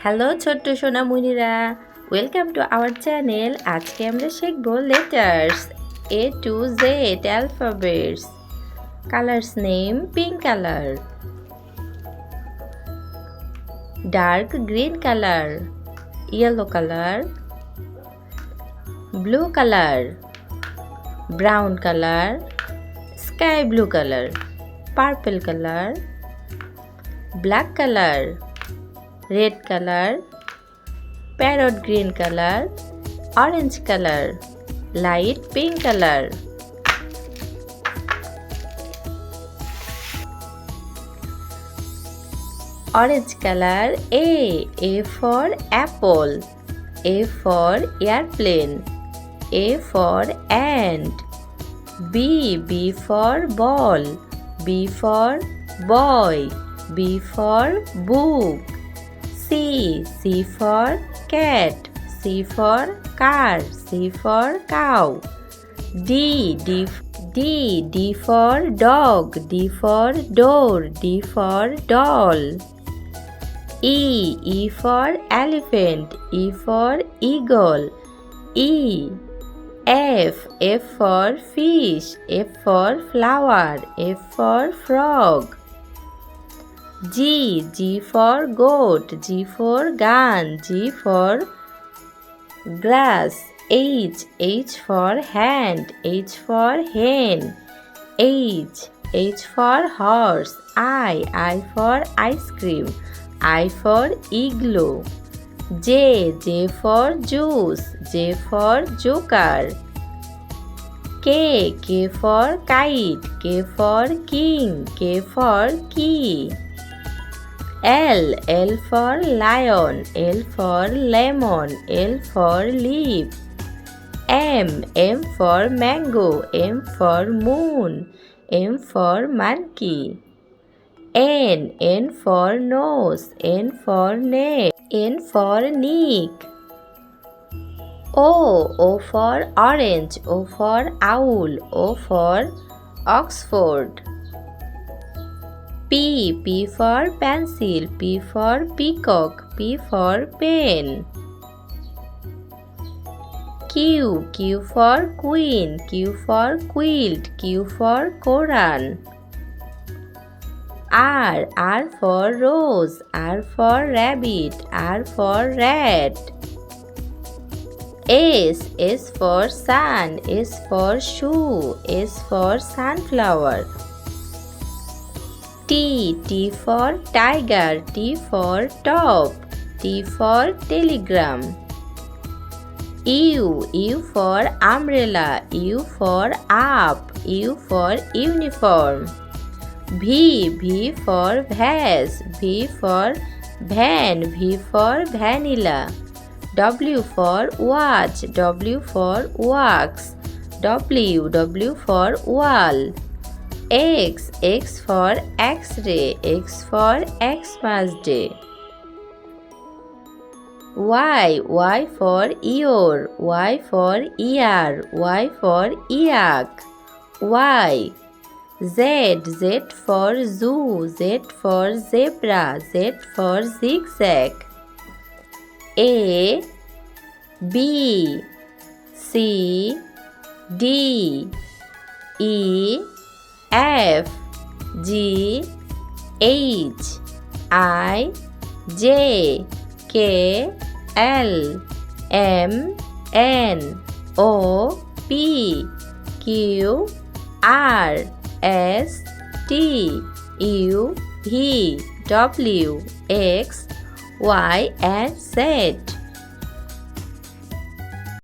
Hello ছোট্ট সোনামণিরা, welcome to our channel. আজকে আমরা শিখব letters A to Z alphabets. Colors name pink color, dark green color, yellow color, blue color, brown color, sky blue color, purple color, black color, red color, parrot green color, orange color, light pink color. Orange color A for apple, A for airplane, A for ant, B for ball, B for boy, B for book, C for cat, C for car, C for cow, D for dog, D for door, D for doll, E for elephant, E for eagle, E, F for fish, F for flower, F for frog, G for goat, G for gun, G for grass, H for hand, H for hen, H for horse, I for ice cream, I for igloo, J for juice, J for joker, K for kite, K for king, K for key, L for lion, L for lemon, L for leaf, M for mango, M for moon, M for monkey, N for nose, N for neck, N for neck, O for orange, O for owl, O for Oxford, P for pencil, P for peacock, P for pen, Q for queen, Q for quilt, Q for Quran, R for rose, R for rabbit, R for rat, S for sun, S for shoe, S for sunflower, T for tiger, T for top, T for telegram, U for umbrella, U for up, U for uniform, V for vase, V for van, V for vanilla, W for watch, W for wax, W for wall, X for X-ray, X for Xmas Day, Y for ear, Y for ear, Y for yak, Z for zoo, Z for zebra, Z for zigzag, A, B, C, D, E, F, G, H, I, J, K, L, M, N, O, P, Q, R, S, T, U, V, W, X, Y, and Z.